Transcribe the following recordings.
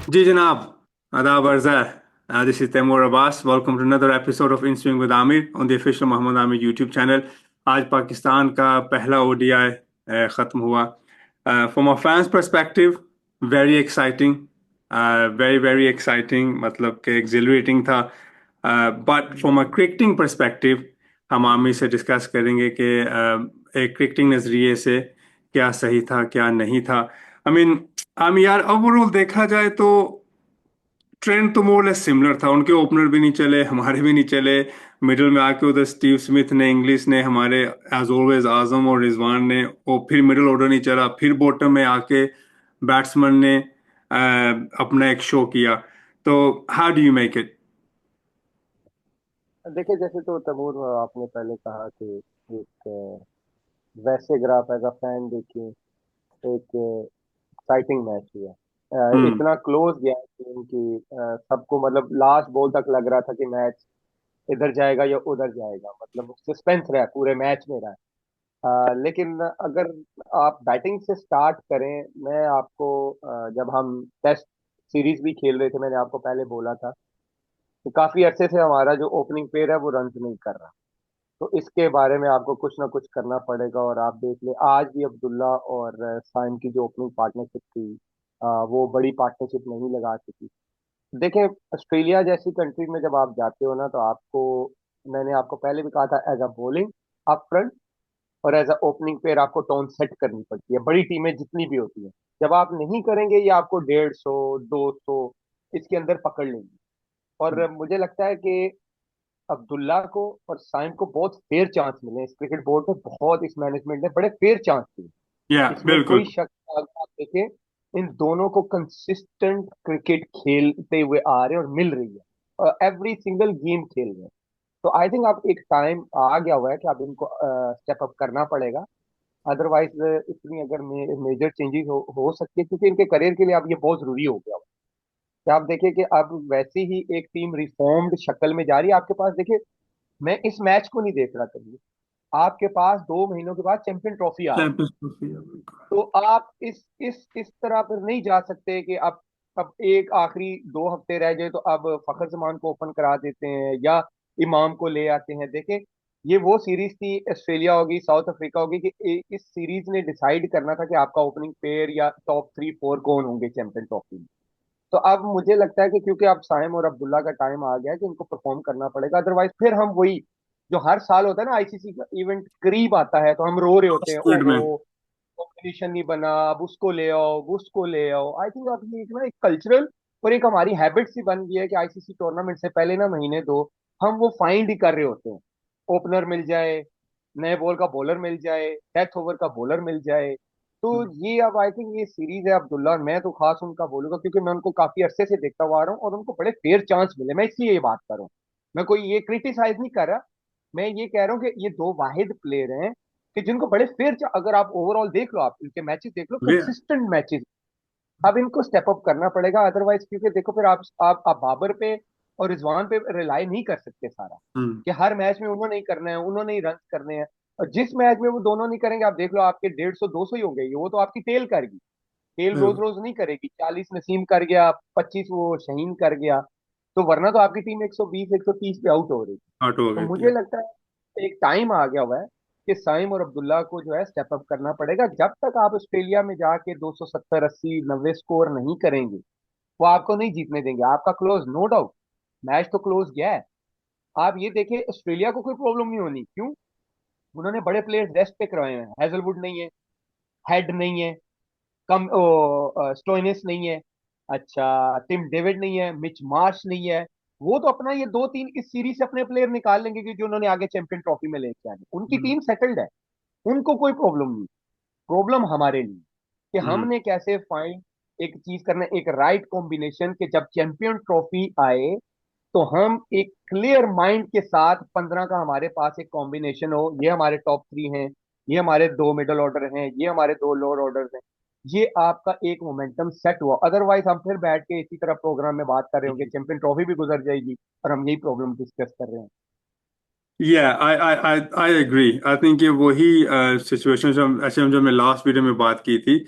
जी जनाब, आदाब अर्ज़ा। This is Taimur Abbas. Welcome to another episode of in swing with Aamir on the official Mohammad Aamir YouTube channel. आज पाकिस्तान का पहला ओडीआई ख़त्म हुआ। From a fans perspective, very exciting, very very exciting, मतलब कि एक्सिलरेटिंग था। But from a cricketing perspective हम आमिर से डिस्कस करेंगे कि एक क्रिकेटिंग नज़रिए से क्या सही था क्या नहीं था। आई मीन, हम यार ओवरऑल देखा जाए तो ट्रेंड तो मोरलेस सिमिलर था। उनके ओपनर भी नहीं चले, हमारे भी नहीं चले। मिडिल में आके उधर स्टीव स्मिथ ने, इंग्लिश ने, हमारे एज ऑलवेज आजम और रिजवान ने, और फिर मिडिल ऑर्डर नहीं चला। फिर बॉटम में आके बैट्समैन ने अपना एक शो किया। तो how do you make it? देखिए, जैसे तो तैमूर, आपने पहले कहा कि एक वैसे अगर आप एज अ फैन देखें तो एक एक्साइटिंग मैच हुआ। हम्म। इतना क्लोज गया गेम कि सबको मतलब लास्ट बॉल तक लग रहा था कि मैच इधर जाएगा या उधर जाएगा, मतलब सस्पेंस रहा पूरे मैच में रहा। लेकिन अगर आप बैटिंग से स्टार्ट करें, मैं आपको जब हम टेस्ट सीरीज भी खेल रहे थे, मैंने आपको पहले बोला था कि काफी अरसे से हमारा जो ओपनिंग पेयर है वो रन नहीं कर रहा। तो इसके बारे में आपको कुछ ना कुछ करना पड़ेगा। और आप देख ले, आज भी अब्दुल्ला और साइम की जो ओपनिंग पार्टनरशिप थी, वो बड़ी पार्टनरशिप नहीं लगा सकी। देखें, ऑस्ट्रेलिया जैसी कंट्री में जब आप जाते हो ना, तो आपको, मैंने आपको पहले भी कहा था, as a bowling up front और एज अ ओपनिंग पेयर आपको टोन सेट करनी पड़ती है, बड़ी टीमें जितनी भी होती हैं। जब आप नहीं करेंगे, ये आपको 150 200 इसके अंदर पकड़ लेंगे। और मुझे लगता है कि अब्दुल्ला को और साइम को बहुत फेयर चांस मिले इस क्रिकेट बोर्ड में, बहुत इस मैनेजमेंट ने बड़े फेयर चांस दिए। या इसमें बिल्कुल। कोई शक नहीं। आप देखें, इन दोनों को कंसिस्टेंट क्रिकेट खेलते हुए आ रहे हैं और मिल रही है, एवरी सिंगल गेम खेल रहे हैं। तो आई थिंक अब एक टाइम आ गया हुआ है कि अब इनको स्टेप अप करना पड़ेगा। अदरवाइज इतनी अगर मेजर चेंजेस हो सकती है, क्योंकि इनके करियर के लिए अब ये बहुत जरूरी हो गया। कि आप देखिए कि अब वैसे ही एक टीम रिफॉर्म्ड शक्ल में जा रही है आपके पास। देखिए, मैं इस मैच को नहीं देख रहा कभी। आपके पास 2 महीनों के बाद चैंपियन ट्रॉफी आ रही है। चैंपियंस ट्रॉफी है, बिल्कुल। तो आप इस तरह पर नहीं जा सकते कि अब एक आखिरी 2 हफ्ते रह जाए तो अब फखर जमान को ओपन करा देते हैं या इमाम को ले आते हैं। देखें, ये वो सीरीज थी, ऑस्ट्रेलिया होगी, साउथ अफ्रीका होगी, कि इस सीरीज ने डिसाइड करना था कि आपका ओपनिंग पेयर या टॉप 3 4 कौन होंगे चैंपियन ट्रॉफी में। तो अब मुझे लगता है कि क्योंकि अब साइम और अब्दुल्ला का टाइम आ गया है कि इनको परफॉर्म करना पड़ेगा। अदरवाइज फिर हम वही, जो हर साल होता है ना, आईसीसी का इवेंट करीब आता है तो हम रो रहे होते हैं, स्क्विड ओहो में। कॉम्बिनेशन नहीं बना, अब उसको ले आओ उसको ले आओ। आई थिंक अब ये एक ना एक कल्चरल और एक हमारी हैबिट सी बन गई है कि आईसीसी टूर्नामेंट से पहले ना महीने दो हम वो फाइंड ही कर रहे होते हैं। ओपनर मिल जाए, नए बॉल का बॉलर मिल जाए, डेथ ओवर का बॉलर मिल जाए। तो ये अब आई थिंक ये सीरीज है अब्दुल्ला, और मैं तो खास उनका बोलूंगा क्योंकि मैं उनको काफी अरसे से देखता हुआ आ रहा हूँ और उनको बड़े फेयर चांस मिले। मैं इसलिए ये बात कर रहा हूँ, मैं कोई ये क्रिटिसाइज नहीं कर रहा। मैं ये कह रहा हूँ कि ये दो वाहिद प्लेयर हैं कि जिनको बड़े फेयर, अगर आप ओवरऑल देख लो, आप इनके मैचेस देख लो, वे। Consistent matches. अब इनको स्टेप अप करना पड़ेगा। अदरवाइज क्योंकि देखो फिर आप बाबर पे और रिजवान पे रिलाई नहीं कर सकते सारा, हम्म। कि हर मैच में उन्होंने ही करना है, उन्होंने ही रन करने हैं। और जिस मैच में वो दोनों नहीं करेंगे, आप देख लो आपके 150 200 ही हो गई, वो तो आपकी टेल करेगी। टेल रोज बिल्कुल। रोज नहीं करेगी, 40 नसीम कर गया, 25 वो शहीन कर गया। तो वरना तो आपकी टीम 120 130 पे आउट हो रही। आउट हो तो गई मुझे थी। लगता है एक टाइम आ गया हुआ है कि साइम और अब्दुल्ला को जो है स्टेप अप करना पड़ेगा। जब तक आप ऑस्ट्रेलिया में जाके 270 80 90 स्कोर नहीं करेंगे, वो आपको नहीं जीतने देंगे। आपका क्लोज, नो डाउट, मैच तो क्लोज गया है। आप ये देखिए, ऑस्ट्रेलिया को कोई प्रॉब्लम नहीं होनी, क्यों? उन्होंने बड़े प्लेयर्स रेस्ट पे करवाए हैं। हैजलवुड नहीं है, हेड नहीं है, कम स्टोइनिस नहीं है, अच्छा टिम डेविड नहीं है, मिच मार्श नहीं है। वो तो अपना ये 2 3 इस सीरीज से अपने प्लेयर निकाल लेंगे कि जो उन्होंने आगे चैंपियन ट्रॉफी में लेके आए, उनकी हम्म। टीम सेटल्ड है। उनको कोई प्रॉब्लम नहीं। प्रॉब्लम हमारे लिए कि हम्म। हमने कैसे फाइंड एक चीज करना, एक राइट कॉम्बिनेशन, कि जब चैंपियन ट्रॉफी आए तो हम एक क्लियर माइंड के साथ 15 का हमारे पास एक कॉम्बिनेशन हो। ये हमारे टॉप 3 हैं, ये हमारे 2 मिडल ऑर्डर हैं, ये हमारे 2 लोअर ऑर्डर हैं। ये आपका एक मोमेंटम सेट हुआ। अदरवाइज हम फिर बैठ के इसी तरह प्रोग्राम में बात कर रहे होंगे, चैंपियन ट्रॉफी भी गुजर जाएगी और हम यही प्रॉब्लम डिस्कस कर रहे हैं। या आई एग्री। आई थिंक ये वही सिचुएशन जो ऐसे हम जो हमने लास्ट वीडियो में बात की थी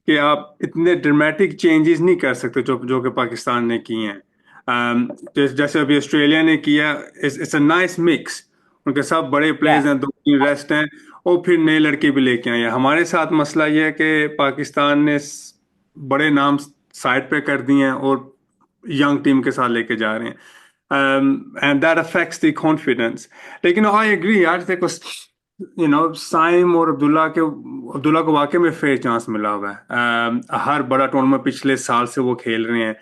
कि आप इतने ड्रामेटिक चेंजेस नहीं कर सकते जो जो कि पाकिस्तान ने किए हैं। जैसे अभी ऑस्ट्रेलिया ने किया, इट्स अ नाइस मिक्स। उनके सब बड़े या प्लेयर्स हैं, दो तीन रेस्ट हैं, और फिर नए लड़के भी लेके आए हैं। हमारे साथ मसला ये है कि पाकिस्तान ने बड़े नाम साइड पे कर दिए हैं और यंग टीम के साथ लेके जा रहे हैं, and that affects the confidence. लेकिन आई एग्री यार, देखो साइम और अब्दुल्ला को वाकई में फेयर चांस मिला हुआ है। हर बड़ा टूर्नामेंट पिछले साल से वो खेल रहे हैं,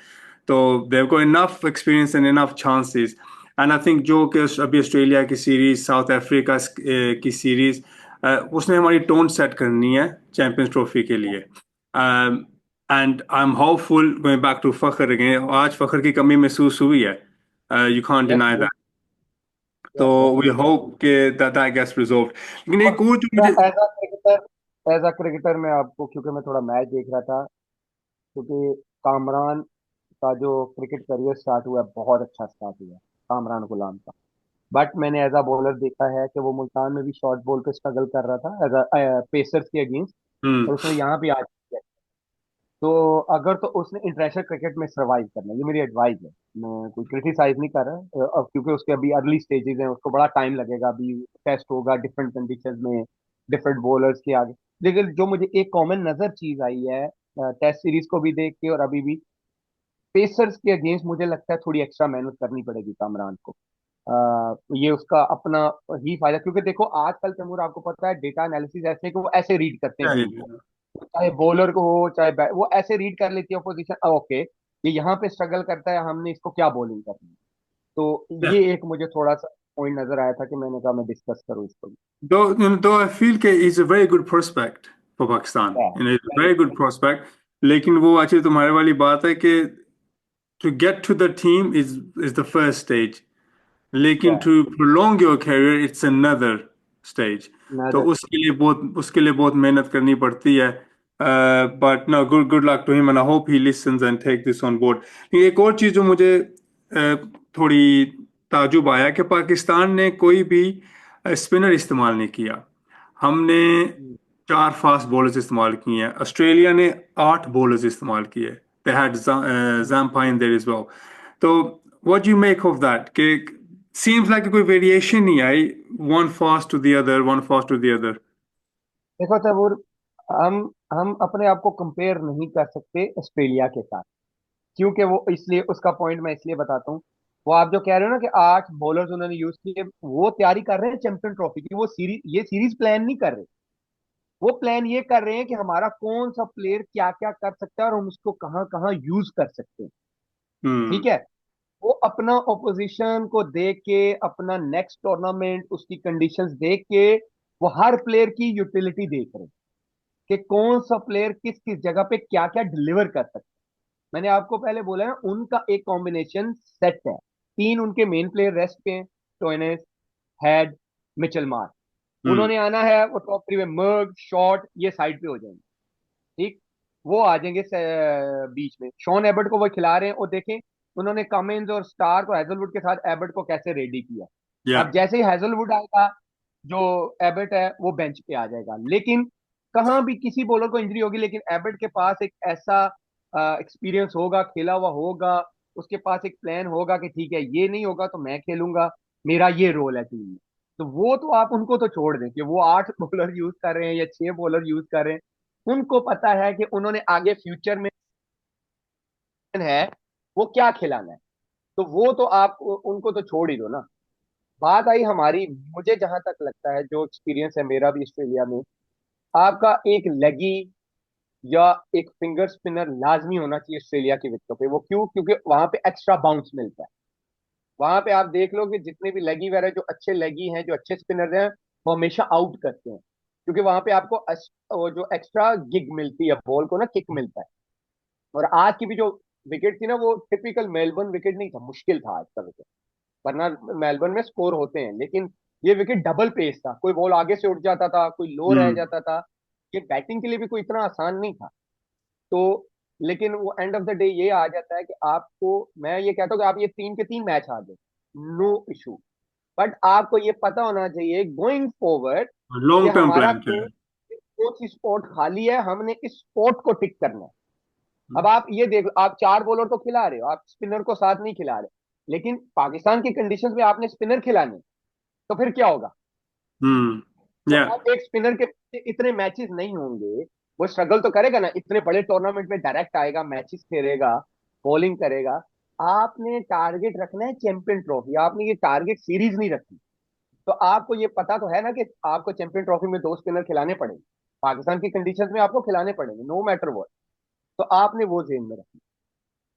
तो देव को enough experience and enough chances. And I think जो कि अभी ऑस्ट्रेलिया की सीरीज, साउथ अफ्रीका की सीरीज, उसने हमारी टोन सेट करनी है चैंपियंस ट्रॉफी के लिए। And I am hopeful, going back to Fakhar again, आज फखर की कमी महसूस हुई है, you can't yes deny yes that. तो वी डेफिनेटली। होप कि दैट गेट्स रिजॉल्व। लेकिन और एक और जो मुझे, एज अ क्रिकेटर मैं आपको, क्योंकि मैं थोड़ा मैच देख रहा था, क्योंकि कामरान का जो क्रिकेट करियर स्टार्ट हुआ है, बहुत अच्छा स्टार्ट हुआ है कामरान गुलाम का। बट मैंने एज अ बॉलर देखा है कि वो मुल्तान में भी शॉर्ट बॉल पे स्ट्रगल कर रहा था एज अ पेसर्स के अगेंस्ट, हम्म, और उसने यहाँ भी आज किया। तो अगर तो उसने इंटरनेशनल क्रिकेट में सर्वाइव करना है, ये मेरी एडवाइस है। मैं कोई क्रिटिसाइज नहीं कर रहा, अब क्योंकि उसके अभी अर्ली स्टेजेस हैं, उसको बड़ा टाइम लगेगा, अभी टेस्ट होगा डिफरेंट कंडीशंस में, डिफरेंट बॉलर्स के आगे। लेकिन जो मुझे एक कॉमन नजर चीज आई है टेस्ट सीरीज को भी देख के और अभी भी, पेसर्स के अगेंस्ट मुझे लगता है थोड़ी एक्स्ट्रा मेहनत करनी पड़ेगी कामरान को। ये उसका अपना ही फायदा, क्योंकि देखो आजकल तैमूर आपको पता है डेटा एनालिसिस ऐसे है कि वो ऐसे रीड करते हैं गेम को, चाहे बॉलर को हो चाहे वो ऐसे रीड कर लेती है पोजीशन, ओके ये यहाँ पे स्ट्रगल करता है, हमने इसको क्या बॉलिंग करनी है। तो ये एक मुझे थोड़ा सा पॉइंट नजर आया था कि मैंने कहा मैं डिस्कस करूँ इसको भी। though I feel कि he's a very good prospect for Pakistan, he's a very very good prospect, लेकिन वो अच्छी तुम्हारे वाली बात है कि to get to the team is the first stage, लेकिन good. to prolong your career it's another stage। तो उसके लिए बहुत मेहनत करनी पड़ती है। But no, good luck to him and I hope he listens and take this on board. एक और चीज जो मुझे थोड़ी ताजुब आया कि पाकिस्तान ने कोई भी स्पिनर इस्तेमाल नहीं किया। हमने चार फास्ट बॉलर्स इस्तेमाल किए हैं, ऑस्ट्रेलिया ने आठ बॉलर्स इस्तेमाल किए। They had Zampa in there as well. तो what do you make of that कि सीम्स लाइक कोई वेरिएशन नहीं आई, one fast to the other, one fast to the other. देखो तैमूर, हम हम अपने आप को कंपेयर नहीं कर सकते ऑस्ट्रेलिया के साथ, क्योंकि वो इसलिए, उसका पॉइंट मैं इसलिए बताता हूँ। वो आप जो कह रहे हो ना कि 8 बॉलर्स उन्होंने यूज किए, वो तैयारी कर रहे हैं चैंपियन ट्रॉफी की, वो सीरीज, ये सीरीज प्लान नहीं कर रहे। वो प्लान ये कर रहे हैं कि हमारा कौन सा प्लेयर क्या क्या कर सकता है और हम उसको कहाँ कहाँ यूज कर सकते हैं। ठीक हम्म, है। वो अपना ओपोजिशन को देख के, अपना नेक्स्ट टूर्नामेंट उसकी कंडीशंस देख के, वो हर प्लेयर की यूटिलिटी देख रहे हैं कि कौन सा प्लेयर किस किस जगह पे क्या क्या डिलीवर कर सकता है। मैंने आपको पहले बोला है ना, उनका एक कॉम्बिनेशन सेट है। तीन उनके मेन प्लेयर रेस्ट पे हैं, टोइनेस, हेड, मिचेल मार्श। हम्म, उन्होंने आना है, वो टॉप 3 में मर्ग शॉट ये साइड पे हो जाएंगे। ठीक। वो आ जाएंगे बीच में, शॉन एबर्ट को वो खिला रहे हैं, और देखें उन्होंने कमिंस और स्टार्क और हैजलवुड के साथ एबर्ट को कैसे रेडी किया। या अब जैसे ही हैजलवुड आएगा, जो एबर्ट है वो बेंच पे आ जाएगा। लेकिन कहाँ भी किसी बॉलर को इंजरी होगी, लेकिन एबर्ट के पास एक ऐसा एक्सपीरियंस होगा, खेला हुआ होगा, उसके पास एक प्लान होगा कि ठीक है ये नहीं होगा तो मैं खेलूंगा, मेरा ये रोल है टीम में। तो वो तो आप उनको तो छोड़ दें कि वो 8 बॉलर यूज कर रहे हैं या 6 बॉलर यूज कर रहे हैं, उनको पता है कि उन्होंने आगे फ्यूचर में है वो क्या खिलाना है। तो वो तो आप उनको तो छोड़ ही दो ना। बात आई हमारी, मुझे जहां तक लगता है, जो एक्सपीरियंस है मेरा भी ऑस्ट्रेलिया में, आपका एक लेगी या एक फिंगर स्पिनर लाजमी होना चाहिए ऑस्ट्रेलिया की विकेटों पे। वो क्यों? क्योंकि वहां पे एक्स्ट्रा बाउंस मिलता है। वहां पे आप देख लो कि जितने भी लेगी वगैरह, जो अच्छे लेगी हैं, जो अच्छे स्पिनर हैं, वो हमेशा आउट करते हैं, क्योंकि वहां पे आपको वो जो एक्स्ट्रा गिग मिलती है, बॉल को ना किक मिलता है। और आज की भी जो विकेट थी ना, वो टिपिकल मेलबर्न विकेट नहीं था, मुश्किल था आज का विकेट। वरना मेलबर्न में स्कोर होते हैं, लेकिन ये विकेट डबल पेस था, कोई बॉल आगे से उठ जाता था, कोई लो रह हम्म, जाता था। ये बैटिंग के लिए भी कोई इतना आसान नहीं था। तो लेकिन वो एंड ऑफ द डे ये आ जाता है कि आपको, मैं ये कहता हूँ कि आप ये 3 के 3 मैच हार दो, नो इशू। बट आपको ये पता होना चाहिए गोइंग फॉरवर्ड कि लॉन्ग टर्म हमारा प्लान क्या है। कोच स्पॉट खाली है, हमने इस स्पॉट को टिक करना है। अब आप ये देख लो, आप चार बॉलर तो खिला रहे हो, आप स्पिनर को साथ नहीं खिला रहे, लेकिन पाकिस्तान की कंडीशंस में आपने स्पिनर खिलाने, तो फिर क्या होगा? तो या अब एक स्पिनर के पीछे इतने मैचेस नहीं होंगे, वो स्ट्रगल तो करेगा ना, इतने बड़े टूर्नामेंट में डायरेक्ट आएगा, मैचेस खेलेगा, बॉलिंग करेगा। आपने टारगेट रखना है चैंपियन ट्रॉफी, आपने ये टारगेट सीरीज नहीं रखनी। तो आपको ये पता तो है ना कि आपको चैंपियन ट्रॉफी में दो स्पिनर खिलाने पड़ेंगे, पाकिस्तान की कंडीशंस में आपको खिलाने पड़ेंगे, नो मैटर व्हाट। तो आपने वो जेन में रखना।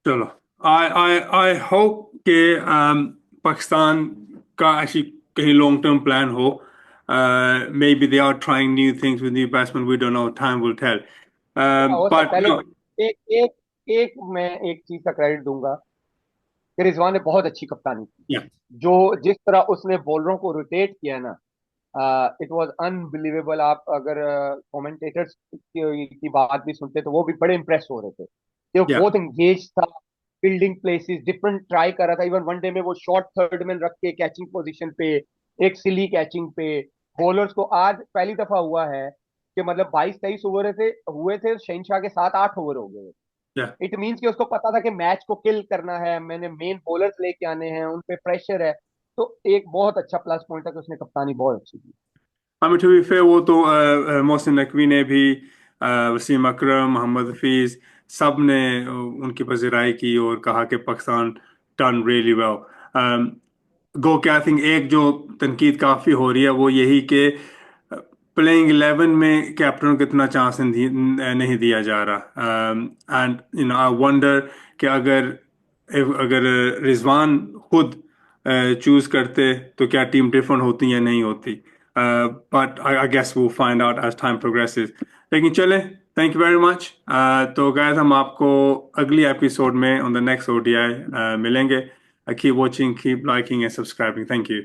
चलो, आई होप कि पाकिस्तान का ऐसी कहीं लॉन्ग टर्म प्लान हो. Maybe they are trying new things with new batsmen, we don't know, time will tell. हो सकता बट है, लेकिन एक एक एक मैं एक चीज का क्रेडिट दूंगा कि रिजवान ने बहुत अच्छी कप्तानी की। या जो जिस तरह उसने बॉलरों को रोटेट किया ना, इट वाज अनबिलीवेबल। आप अगर कमेंटेटर्स की बात भी सुनते तो वो भी बड़े इंप्रेस हो रहे थे कि वो या बहुत एंगेज था, फील्डिंग प्लेसेस डिफरेंट ट्राई कर रहा था। इवन वनडे में वो शॉर्ट थर्ड मैन रख के कैचिंग पोजीशन पे, एक सिली कैचिंग पे, बॉलर्स को आज पहली दफा हुआ है कि मतलब 22-23 ओवर थे हुए थे, शहनशाह के 7-8 ओवर हो गए। या इट मीन्स कि उसको पता था कि मैच को किल करना है, मैंने मेन बॉलर्स लेके आने हैं, उन पे प्रेशर है। तो एक बहुत अच्छा प्लस पॉइंट है कि उसने कप्तानी बहुत अच्छी की। हमें टू बी फेयर, वो तो मोहसिन नकवी ने भी, वसीम अकरम, मोहम्मद हफीज, सब ने उनकी पजीराई की और कहा कि पाकिस्तान डन रियली वेल. गो क्या, आई थिंक एक जो तनकीद काफ़ी हो रही है वो यही कि प्लेइंग 11 में कैप्टन को इतना चांस नहीं दिया जा रहा. And you know, I wonder कि अगर अगर रिजवान खुद चूज करते तो क्या टीम डिफरेंट होती या नहीं होती. बट आई गेस वो find out as time progresses. लेकिन चले, थैंक यू वेरी मच. तो गाइस, हम आपको अगली एपिसोड में ऑन द नेक्स्ट ओडीआई मिलेंगे. Keep watching, keep liking and subscribing. Thank you.